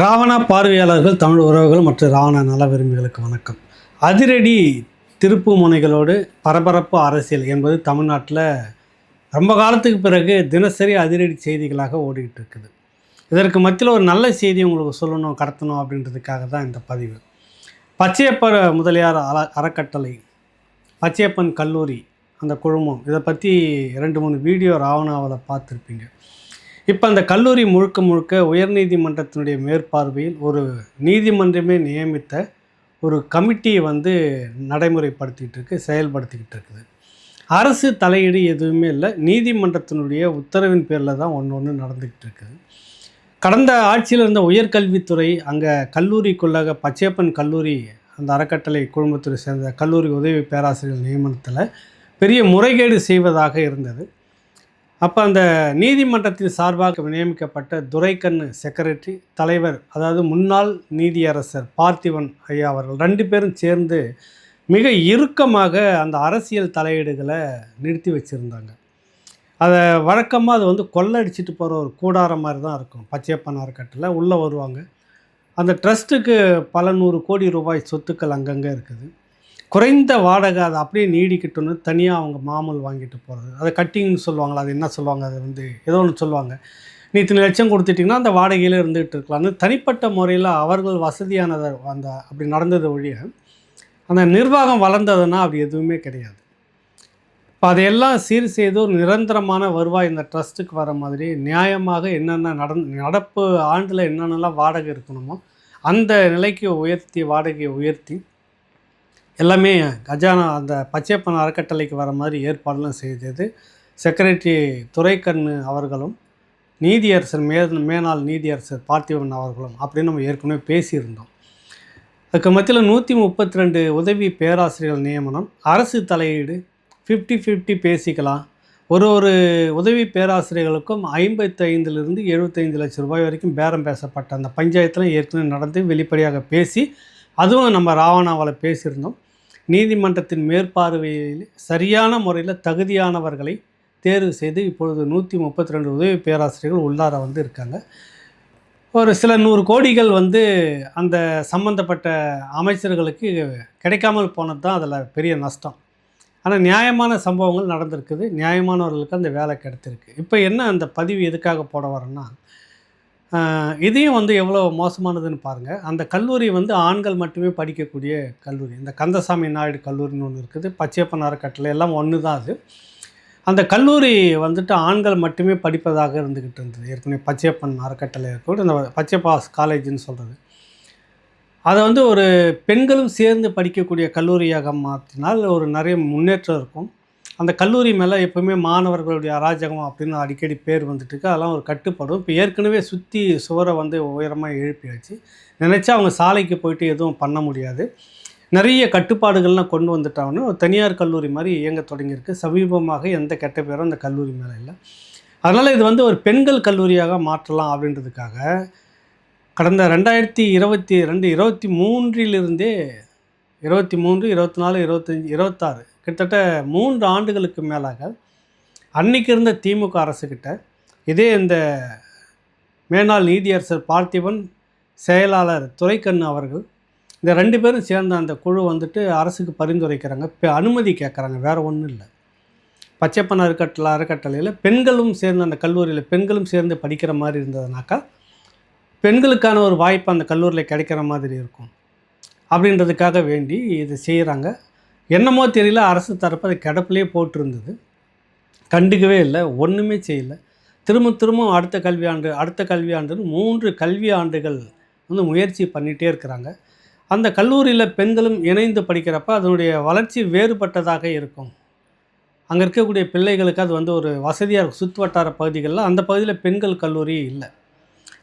ராவணா பார்வையாளர்கள், தமிழ் உறவுகள் மற்றும் ராவண நல விரும்பிகளுக்கு வணக்கம். அதிரடி திருப்பு முனைகளோடு பரபரப்பு அரசியல் என்பது தமிழ்நாட்டில் ரொம்ப காலத்துக்கு பிறகு தினசரி அதிரடி செய்திகளாக ஓடிக்கிட்டு இருக்குது. இதற்கு மத்தியில் ஒரு நல்ல செய்தி உங்களுக்கு சொல்லணும், கடத்தணும் அப்படின்றதுக்காக தான் இந்த பதிவு. பச்சையப்ப முதலியார் அறக்கட்டளை, பச்சையப்பன் கல்லூரி, அந்த குழுமம், இதை பற்றி 2-3 வீடியோ ராவணாவில் பார்த்துருப்பீங்க. இப்போ அந்த கல்லூரி முழுக்க முழுக்க உயர்நீதிமன்றத்தினுடைய மேற்பார்வையில் ஒரு நீதிமன்றமே நியமித்த ஒரு கமிட்டியை நடைமுறைப்படுத்திக்கிட்டு இருக்குது, செயல்படுத்திக்கிட்டு இருக்குது. அரசு தலையீடு எதுவுமே இல்லை, நீதிமன்றத்தினுடைய உத்தரவின் பேரில் தான் ஒன்று நடந்துக்கிட்டு இருக்குது. கடந்த ஆட்சியில் இருந்த உயர்கல்வித்துறை அங்கே கல்லூரிக்குள்ளாக பச்சையப்பன் கல்லூரி அந்த அறக்கட்டளை குழுமத்துறை சேர்ந்த கல்லூரி உதவி பேராசிரியர் நியமனத்தில் பெரிய முறைகேடு செய்வதாக இருந்தது. அப்போ அந்த நீதிமன்றத்தின் சார்பாக நியமிக்கப்பட்ட துரைக்கண்ணு செக்ரட்டரி, தலைவர், அதாவது முன்னாள் நீதியரசர் பார்த்திபன் ஐயா அவர்கள் 2 பேரும் சேர்ந்து மிக இறுக்கமாக அந்த அரசியல் தலையீடுகளை நிறுத்தி வச்சுருந்தாங்க. அதை வழக்கமாக அது கொள்ளடிச்சிட்டு போகிற ஒரு கூடாரம் மாதிரி தான் இருக்கும். பச்சையப்பன் அறக்கட்டளை உள்ளே வருவாங்க. அந்த ட்ரஸ்ட்டுக்கு பல 100 கோடி ரூபாய் சொத்துக்கள் அங்கங்கே இருக்குது. குறைந்த வாடகை அதை அப்படியே நீடிக்கட்டும்னு தனியாக அவங்க மாமூல் வாங்கிட்டு போகிறது, அதை கட்டிங்னு சொல்லுவாங்களா, அது என்ன சொல்லுவாங்க, அது ஏதோ ஒன்று சொல்லுவாங்க. நீ இத்தனை லட்சம் கொடுத்துட்டிங்கன்னா அந்த வாடகையில் இருந்துகிட்டு இருக்கலாம்னு தனிப்பட்ட முறையில் அவர்கள் வசதியானதை அப்படி நடந்தது ஒழிய அந்த நிர்வாகம் வளர்ந்ததுன்னா அப்படி எதுவுமே கிடையாது. இப்போ அதையெல்லாம் சீர் செய்து ஒரு நிரந்தரமான வருவாய் இந்த ட்ரஸ்ட்டுக்கு வர மாதிரி நியாயமாக என்னென்ன நடப்பு ஆண்டில் என்னென்னலாம் வாடகை இருக்கணுமோ அந்த நிலைக்கு வாடகையை உயர்த்தி எல்லாமே கஜானா அந்த பச்சையப்பன் அறக்கட்டளைக்கு வர மாதிரி ஏற்பாடெல்லாம் செய்தது செக்ரட்டரி துரைக்கண்ணு அவர்களும் நீதியரசர் மேனாள் நீதியரசர் பார்த்திபன் அவர்களும் அப்படின்னு நம்ம ஏற்கனவே பேசியிருந்தோம். அதுக்கு மத்தியில் 132 உதவி பேராசிரியர்கள் நியமனம், அரசு தலையீடு, 50-50 பேசிக்கலாம். ஒரு உதவி பேராசிரியர்களுக்கும் 55 to 75 லட்சம் ரூபாய் வரைக்கும் பேரம் பேசப்பட்ட அந்த பஞ்சாயத்தில் ஏற்கனவே நடந்து வெளிப்படையாக பேசி, அதுவும் நம்ம ராவணாவில் பேசியிருந்தோம். நீதிமன்றத்தின் மேற்பார்வையில் சரியான முறையில் தகுதியானவர்களை தேர்வு செய்து இப்பொழுது 132 உதவி பேராசிரியர்கள் உள்ளார இருக்காங்க. ஒரு சில 100 கோடிகள் அந்த சம்பந்தப்பட்ட அமைச்சர்களுக்கு கிடைக்காமல் போனது தான் அதில் பெரிய நஷ்டம். ஆனால் நியாயமான சம்பவங்கள் நடந்திருக்குது, நியாயமானவர்களுக்கு அந்த வேலை கிடைத்திருக்கு. இப்போ என்ன அந்த பதிவு எதுக்காக போட வரேன்னா, இதையும் எவ்வளோ மோசமானதுன்னு பாருங்கள். அந்த கல்லூரி ஆண்கள் மட்டுமே படிக்கக்கூடிய கல்லூரி. இந்த கந்தசாமி நாயுடு கல்லூரின்னு ஒன்று இருக்குது, பச்சையப்பன் அறக்கட்டளை எல்லாம் ஒன்று தான் அது. அந்த கல்லூரி ஆண்கள் மட்டுமே படிப்பதாக இருந்துக்கிட்டு இருந்தது. ஏற்கனவே பச்சையப்பன் அறக்கட்டளை இருக்கக்கூடிய இந்த பச்சைப்பாஸ் காலேஜ்னு சொல்கிறது, அதை ஒரு பெண்களும் சேர்ந்து படிக்கக்கூடிய கல்லூரியாக மாற்றினால் ஒரு நிறைய முன்னேற்றம் இருக்கும். அந்த கல்லூரி மேலே எப்போவுமே மாணவர்களுடைய அராஜகம் அப்படின்னு அடிக்கடி பேர் வந்துட்டுருக்கு. அதெல்லாம் ஒரு கட்டுப்படும். இப்போ ஏற்கனவே சுற்றி சுவரை உயரமாக எழுப்பியாச்சு. நினச்சா அவங்க சாலைக்கு போயிட்டு எதுவும் பண்ண முடியாது. நிறைய கட்டுப்பாடுகள்லாம் கொண்டு வந்துட்டாங்கன்னு ஒரு தனியார் கல்லூரி மாதிரி இயங்க தொடங்கியிருக்கு. சமீபமாக எந்த கெட்ட பேரும் அந்த கல்லூரி மேலே இல்லை. அதனால் இது ஒரு பெண்கள் கல்லூரியாக மாற்றலாம் அப்படின்றதுக்காக கடந்த 2022, 23 23, 24, 25, 26 கிட்டத்தட்ட 3 ஆண்டுகளுக்கு மேலாக அன்றைக்கி இருந்த திமுக அரசுக்கிட்ட இதே இந்த மேனாள் நீதியரசர் பார்த்திபன், செயலாளர் துரைக்கண்ணு அவர்கள், இந்த 2 பேரும் சேர்ந்த அந்த குழு அரசுக்கு பரிந்துரைக்கிறாங்க, இப்போ அனுமதி கேட்குறாங்க. வேறு ஒன்றும் இல்லை. பச்சையப்பன் அறக்கட்டளையில் பெண்களும் சேர்ந்து அந்த கல்லூரியில் பெண்களும் சேர்ந்து படிக்கிற மாதிரி இருந்ததுனாக்கா பெண்களுக்கான ஒரு வாய்ப்பு அந்த கல்லூரியில் கிடைக்கிற மாதிரி இருக்கும் அப்படின்றதுக்காக வேண்டி இது செய்கிறாங்க. என்னமோ தெரியல, அரசு தரப்பு அது கிடப்பிலே போட்டிருந்தது, கண்டுக்கவே இல்லை, ஒன்றுமே செய்யலை. திரும்ப அடுத்த கல்வியாண்டுன்னு 3 கல்வி ஆண்டுகள் முயற்சி பண்ணிகிட்டே இருக்கிறாங்க. அந்த கல்லூரியில் பெண்களும் இணைந்து படிக்கிறப்ப அதனுடைய வளர்ச்சி வேறுபட்டதாக இருக்கும். அங்கே இருக்கக்கூடிய பிள்ளைகளுக்கு அது ஒரு வசதியாக இருக்கும். சுற்றுவட்டார பகுதிகளில் அந்த பகுதியில் பெண்கள் கல்லூரி இல்லை.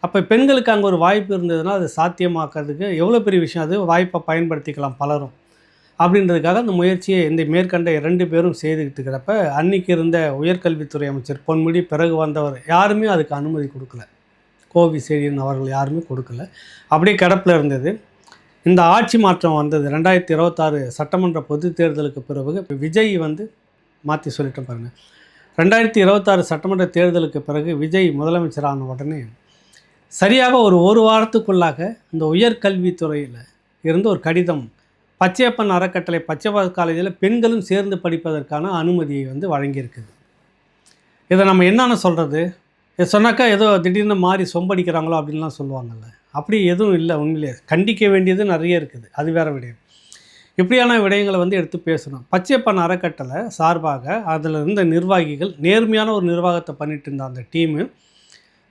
அப்போ பெண்களுக்கு அங்கே ஒரு வாய்ப்பு இருந்ததுன்னா அது சாத்தியமாக்கிறதுக்கு எவ்வளோ பெரிய விஷயம், அது வாய்ப்பை பயன்படுத்திக்கலாம் பலரும் அப்படின்றதுக்காக அந்த முயற்சியை இந்த மேற்கண்ட 2 பேரும் செய்துக்கிட்டு இருக்கிறப்ப அன்றைக்கி இருந்த உயர்கல்வித்துறை அமைச்சர் பொன்முடி, பிறகு வந்தவர் யாருமே அதுக்கு அனுமதி கொடுக்கல. கோவி செழியன் அவர்கள் யாருமே கொடுக்கல, அப்படியே கிடப்பில் இருந்தது. இந்த ஆட்சி மாற்றம் வந்தது 2026 சட்டமன்ற பொது தேர்தலுக்கு பிறகு. விஜய் மாற்றி சொல்லிட்டேன் பாருங்கள். 2026 சட்டமன்ற தேர்தலுக்கு பிறகு விஜய் முதலமைச்சரான உடனே சரியாக ஒரு வாரத்துக்குள்ளாக இந்த உயர்கல்வித்துறையில் இருந்து ஒரு கடிதம் பச்சையப்பன் அறக்கட்டளை பச்சையப்பா காலேஜில் பெண்களும் சேர்ந்து படிப்பதற்கான அனுமதியை வந்து வழங்கியிருக்குது. இதை நம்ம என்னென்னு சொல்கிறது? இதை சொன்னாக்கா ஏதோ திடீர்னு மாறி சொம்படிக்கிறாங்களோ அப்படின்லாம் சொல்லுவாங்கள்ல. அப்படி எதுவும் இல்லை. உண்மையிலே கண்டிக்க வேண்டியது நிறைய இருக்குது. அது வேறு விடயம். இப்படியான விடயங்களை வந்து எடுத்து பேசணும். பச்சையப்பன் அறக்கட்டளை சார்பாக அதில் இருந்த நிர்வாகிகள் நேர்மையான ஒரு நிர்வாகத்தை பண்ணிட்டு இருந்த அந்த டீமு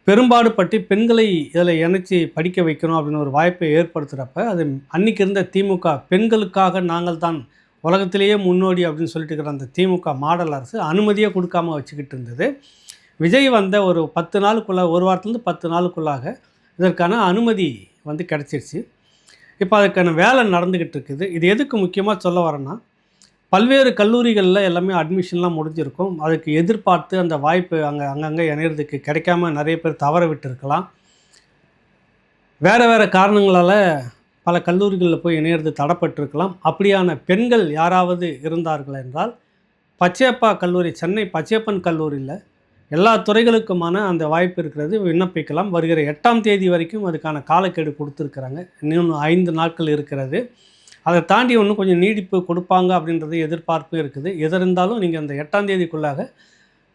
பெரும்பாடு பற்றி பெண்களை இதில் இணைச்சி படிக்க வைக்கணும் அப்படின்னு ஒரு வாய்ப்பை ஏற்படுத்துகிறப்ப அது அன்றைக்கி இருந்த திமுக பெண்களுக்காக நாங்கள் தான் உலகத்திலேயே முன்னோடி அப்படின்னு சொல்லிட்டு இருக்கிற அந்த திமுக மாடல் அரசு அனுமதியே கொடுக்காமல் வச்சுக்கிட்டு இருந்தது. விஜய் வந்த ஒரு 10 நாளுக்குள்ளே, ஒரு வாரத்துலேருந்து 10 நாளுக்குள்ளாக இதற்கான அனுமதி வந்து கிடச்சிருச்சு. இப்போ அதுக்கான வேலை நடந்துக்கிட்டு இருக்குது. இது எதுக்கு முக்கியமாக சொல்ல வரேன்னா, பல்வேறு கல்லூரிகளில் எல்லாமே அட்மிஷன்லாம் முடிஞ்சிருக்கும். அதுக்கு எதிர்பார்த்து அந்த வாய்ப்பு அங்கங்கே இணையிறதுக்கு கிடைக்காம நிறைய பேர் தவற விட்டுருக்கலாம். வேறு காரணங்களால் பல கல்லூரிகளில் போய் இணையிறது தடைப்பட்டிருக்கலாம். அப்படியான பெண்கள் யாராவது இருந்தார்கள் என்றால் பச்சையப்பா கல்லூரி, சென்னை பச்சையப்பன் கல்லூரியில் எல்லா துறைகளுக்குமான அந்த வாய்ப்பு இருக்கிறது. விண்ணப்பிக்கலாம். வருகிற 8ஆம் தேதி வரைக்கும் அதுக்கான காலக்கெடு கொடுத்துருக்குறாங்க. இன்னும் 5 நாட்கள் இருக்கிறது. அதை தாண்டி இன்னும் கொஞ்சம் நீடிப்பு கொடுப்பாங்க அப்படின்றது எதிர்பார்ப்பு இருக்குது. எது இருந்தாலும் நீங்கள் அந்த 8ஆம் தேதிக்குள்ளாக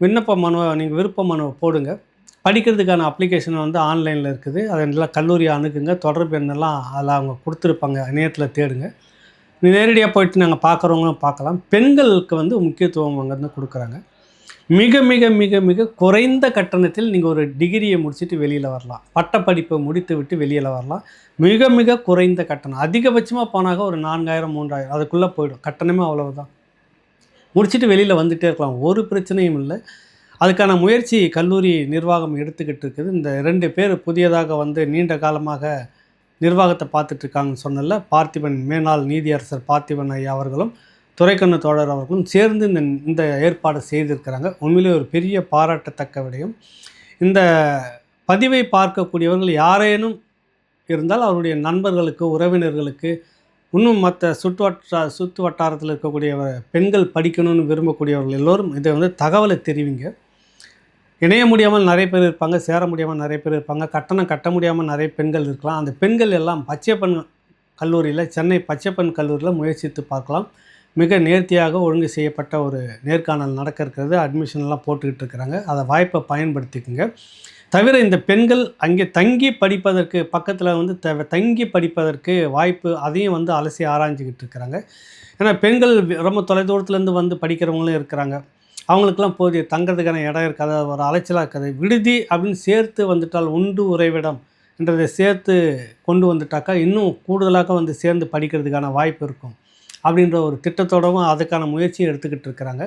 விண்ணப்ப மனுவை நீங்கள் விருப்ப மனுவை போடுங்க. படிக்கிறதுக்கான அப்ளிகேஷன் வந்து ஆன்லைனில் இருக்குது. அதெல்லாம் கல்லூரியை அணுகுங்க. தொடர்பு எண்ணெல்லாம் அதில் அவங்க கொடுத்துருப்பாங்க. இணையத்தில் தேடுங்க. நேரடியாக போயிட்டு நாங்கள் பார்க்குறவங்களும் பார்க்கலாம். பெண்களுக்கு வந்து முக்கியத்துவம் அங்கேருந்து கொடுக்குறாங்க. மிக மிக மிக மிக குறைந்த கட்டணத்தில் நீங்கள் ஒரு டிகிரியை முடிச்சுட்டு வெளியில் வரலாம். பட்டப்படிப்பை முடித்து விட்டு வெளியில் வரலாம். மிக மிக குறைந்த கட்டணம். அதிகபட்சமாக போனாக்க ஒரு 4000 3000 அதுக்குள்ளே போய்டும். கட்டணமே அவ்வளவுதான். முடிச்சுட்டு வெளியில் வந்துகிட்டே இருக்கலாம். ஒரு பிரச்சனையும் இல்லை. அதுக்கான முயற்சி கல்லூரி நிர்வாகம் எடுத்துக்கிட்டு இருக்குது. இந்த 2 பேர் புதியதாக வந்து நீண்ட காலமாக நிர்வாகத்தை பார்த்துட்ருக்காங்கன்னு சொன்னல, பார்த்திபன் மேனாள் நீதியரசர் பார்த்திபன் ஐயா அவர்களும் துரைக்கண்ணு தோழர் அவர்களும் சேர்ந்து இந்த ஏற்பாடு செய்திருக்கிறாங்க. உண்மையிலே ஒரு பெரிய பாராட்டத்தக்க விடயம். இந்த பதிவை பார்க்கக்கூடியவர்கள் யாரேனும் இருந்தால் அவருடைய நண்பர்களுக்கு, உறவினர்களுக்கு, இன்னும் மற்ற சுற்று வட்டாரத்தில் இருக்கக்கூடிய பெண்கள் படிக்கணும்னு விரும்பக்கூடியவர்கள் எல்லோரும் இதை வந்து தகவலை தெரிவிங்க. இணைய முடியாமல் நிறைய பேர் இருப்பாங்க, சேர முடியாமல் நிறைய பேர் இருப்பாங்க, கட்டணம் கட்ட முடியாமல் நிறைய பெண்கள் இருக்கலாம். அந்த பெண்கள் எல்லாம் பச்சையப்பன் கல்லூரியில், சென்னை பச்சையப்பன் கல்லூரியில் முயற்சித்து பார்க்கலாம். மிக நேர்த்தியாக ஒழுங்கு செய்யப்பட்ட ஒரு நேர்காணல் நடக்க இருக்கிறது. அட்மிஷன்லாம் போட்டுக்கிட்டு இருக்கிறாங்க. அதை வாய்ப்பை பயன்படுத்திக்குங்க. தவிர இந்த பெண்கள் அங்கே தங்கி படிப்பதற்கு பக்கத்தில் வந்து தங்கி படிப்பதற்கு வாய்ப்பு, அதையும் வந்து அலசி ஆராய்ஞ்சிக்கிட்டு இருக்கிறாங்க. ஏன்னா பெண்கள் ரொம்ப தொலைதூரத்துலேருந்து வந்து படிக்கிறவங்களும் இருக்கிறாங்க. அவங்களுக்கெல்லாம் போதிய தங்கிறதுக்கான இடம் இருக்காது. ஒரு அலைச்சலாக இருக்காது. விடுதி அப்படின்னு சேர்த்து வந்துட்டால் உண்டு உறைவிடம் என்றதை சேர்த்து கொண்டு வந்துட்டாக்கா இன்னும் கூடுதலாக வந்து சேர்ந்து படிக்கிறதுக்கான வாய்ப்பு இருக்கும். அப்படின்ற ஒரு திட்டத்தோடவும் அதுக்கான முயற்சியை எடுத்துக்கிட்டு இருக்கிறாங்க.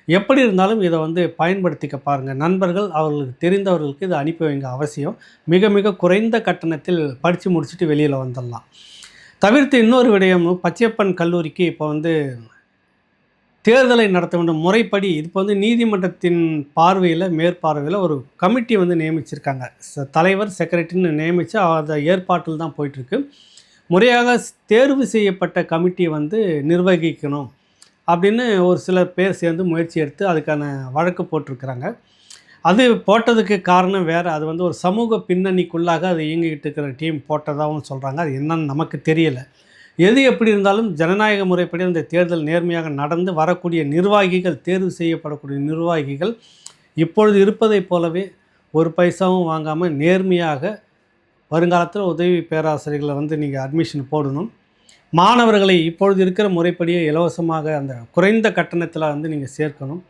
எப்படி இருந்தாலும் இதை வந்து பயன்படுத்திக்க பாருங்கள். நண்பர்கள், அவர்களுக்கு தெரிந்தவர்களுக்கு இதை அனுப்பி வைங்க. அவசியம். மிக மிக குறைந்த கட்டணத்தில் படித்து முடிச்சுட்டு வெளியில் வந்துடலாம். தவிர்த்து இன்னொரு விடயம், பச்சையப்பன் கல்லூரிக்கு இப்போ வந்து தேர்தலை நடத்த வேண்டும் முறைப்படி. இப்போ வந்து நீதிமன்றத்தின் பார்வையில், மேற்பார்வையில் ஒரு கமிட்டி வந்து நியமிச்சிருக்காங்க. தலைவர், செக்ரட்டரின்னு நியமித்து அதை ஏற்பாட்டில் தான் போயிட்டுருக்கு. முறையாக தேர்வு செய்யப்பட்ட கமிட்டியை வந்து நிர்வகிக்கணும் அப்படின்னு ஒரு சில பேர் சேர்ந்து முயற்சி எடுத்து அதுக்கான வழக்கு போட்டிருக்கிறாங்க. அது போட்டதுக்கு காரணம் வேறு. அது வந்து ஒரு சமூக பின்னணிக்குள்ளாக அது இயங்கிக்கிட்டு இருக்கிற டீம் போட்டதாகவும் சொல்கிறாங்க. அது என்னன்னு நமக்கு தெரியலை. எது எப்படி இருந்தாலும் ஜனநாயக முறைப்படி அந்த தேர்தல் நேர்மையாக நடந்து வரக்கூடிய நிர்வாகிகள், தேர்வு செய்யப்படக்கூடிய நிர்வாகிகள் இப்பொழுது இருப்பதைப் போலவே ஒரு பைசாவும் வாங்காமல் நேர்மையாக வருங்காலத்தில் உதவி பேராசிரியர்களை வந்து நீங்கள் அட்மிஷன் போடணும். மாணவர்களை இப்பொழுது இருக்கிற முறைப்படியே இலவசமாக அந்த குறைந்த கட்டணத்தில் வந்து நீங்கள் சேர்க்கணும்.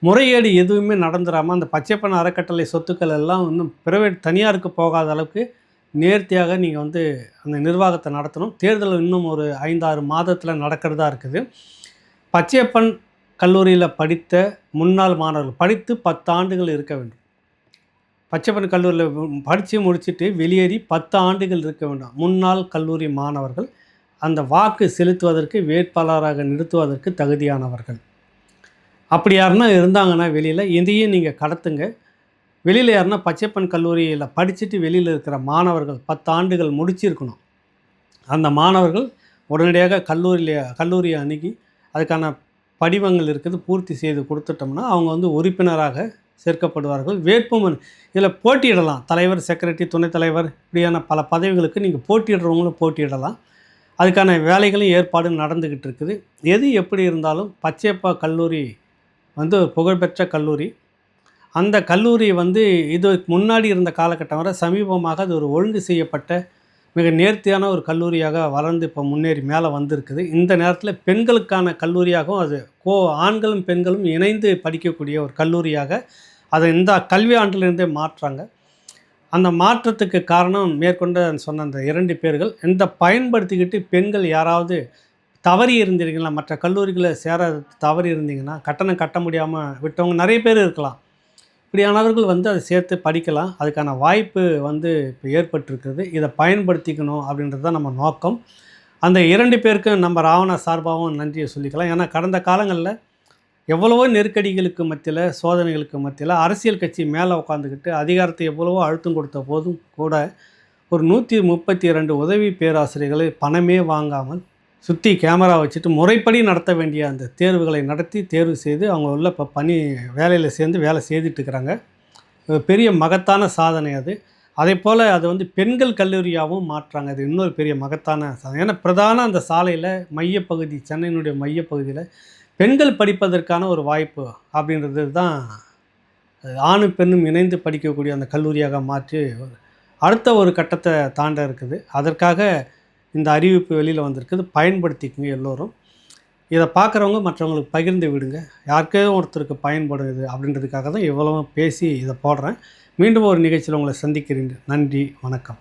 முறையீடு எதுவுமே நடந்துடாமல் அந்த பச்சைப்பன் அறக்கட்டளை சொத்துக்கள் எல்லாம் இன்னும் பிரைவேட் தனியாருக்கு போகாத அளவுக்கு நேர்த்தியாக நீங்கள் வந்து அந்த நிர்வாகத்தை நடத்தணும். தேர்தல் இன்னும் ஒரு 5-6 மாதத்தில் நடக்கிறதா இருக்குது. பச்சையப்பன் கல்லூரியில் படித்த முன்னாள் மாணவர்கள் படித்து 10 ஆண்டுகள் இருக்க வேண்டும். பச்சைப்பன் கல்லூரியில் படித்து முடிச்சுட்டு வெளியேறி 10 ஆண்டுகள் இருக்க வேண்டும். முன்னாள் கல்லூரி மாணவர்கள் அந்த வாக்கு செலுத்துவதற்கு, வேட்பாளராக நிறுத்துவதற்கு தகுதியானவர்கள். அப்படி யாருன்னா இருந்தாங்கன்னா வெளியில் இதையும் நீங்கள் கடத்துங்க. வெளியில் யாருன்னா பச்சைப்பன் கல்லூரியில் படிச்சுட்டு வெளியில் இருக்கிற மாணவர்கள் 10 ஆண்டுகள் முடிச்சிருக்கணும். அந்த மாணவர்கள் உடனடியாக கல்லூரியை அணுகி அதுக்கான படிவங்கள் இருக்குது, பூர்த்தி செய்து கொடுத்துட்டோம்னா அவங்க வந்து உறுப்பினராக சேர்க்கப்படுவார்கள். வேட்புமனு இதில் போட்டியிடலாம். தலைவர், செக்ரட்டரி, துணைத் தலைவர் இப்படியான பல பதவிகளுக்கு நீங்கள் போட்டியிடுறவங்களும் போட்டியிடலாம். அதுக்கான வேலைகளும் ஏற்பாடு நடந்துக்கிட்டு இருக்குது. எது எப்படி இருந்தாலும் பச்சையப்பா கல்லூரி வந்து ஒரு புகழ்பெற்ற கல்லூரி. அந்த கல்லூரி வந்து இது முன்னாடி இருந்த காலகட்டம் வரை சமீபமாக அது ஒரு ஒழுங்கு செய்யப்பட்ட மிக நேர்த்தியான ஒரு கல்லூரியாக வளர்ந்து இப்போ முன்னேறி மேலே வந்திருக்குது. இந்த நேரத்தில் பெண்களுக்கான கல்லூரியாகவும் அது ஆண்களும் பெண்களும் இணைந்து படிக்கக்கூடிய ஒரு கல்லூரியாக அதை இந்த கல்வி ஆண்டிலிருந்தே மாற்றாங்க. அந்த மாற்றத்துக்கு காரணம் மேற்கொண்டு சொன்ன அந்த 2 பேர்கள் இந்த பயன்படுத்திக்கிட்டு பெண்கள் யாராவது தவறி இருந்தீங்கன்னா, மற்ற கல்லூரிகளில் சேர தவறி இருந்தீங்கன்னா, கட்டணம் கட்ட முடியாமல் விட்டவங்க நிறைய பேர் இருக்கலாம். இப்படியானவர்கள் வந்து அதை சேர்த்து படிக்கலாம். அதுக்கான வாய்ப்பு வந்து இப்போ ஏற்பட்டிருக்குது. இதை பயன்படுத்திக்கணும் அப்படின்றது தான் நம்ம நோக்கம். அந்த 2 பேருக்கும் நம்ம ராவணா சார்பாகவும் நன்றியை சொல்லிக்கலாம். ஏன்னா கடந்த காலங்களில் எவ்வளவோ நெருக்கடிகளுக்கு மத்தியில், சோதனைகளுக்கு மத்தியில் அரசியல் கட்சி மேலே உட்காந்துக்கிட்டு அதிகாரத்தை எவ்வளவோ அழுத்தம் கொடுத்த போதும் கூட ஒரு 132 உதவி பேராசிரியர்களை பணமே வாங்காமல் சுற்றி கேமரா வச்சுட்டு முறைப்படி நடத்த வேண்டிய அந்த தேர்வுகளை நடத்தி தேர்வு செய்து அவங்க உள்ள இப்போ வேலையில் சேர்ந்து வேலை செய்துட்ருக்குறாங்க. பெரிய மகத்தான சாதனை அது. அதேபோல் அது வந்து பெண்கள் கல்லூரியாகவும் மாற்றுறாங்க. அது இன்னொரு பெரிய மகத்தான சாதனை. ஏன்னா பிரதான அந்த சாலையில் மையப்பகுதி, சென்னையினுடைய மையப்பகுதியில் பெண்கள் படிப்பதற்கான ஒரு வாய்ப்பு அப்படின்றது தான் ஆணும் பெண்ணும் இணைந்து படிக்கக்கூடிய அந்த கல்லூரியாக மாற்றி அடுத்த ஒரு கட்டத்தை தாண்ட இருக்குது. அதற்காக இந்த அறிவிப்பு வெளியில் வந்திருக்குது. பயன்படுத்திக்கங்க எல்லோரும். இதை பார்க்குறவங்க மற்றவங்களுக்கு பகிர்ந்து விடுங்க. யாருக்கே ஒருத்தருக்கு பயன்படுது அப்படின்றதுக்காக தான் இவ்வளவு பேசி இதை போடுறேன். மீண்டும் ஒரு நிகழ்ச்சியில் உங்களை சந்திக்கிறேன். நன்றி, வணக்கம்.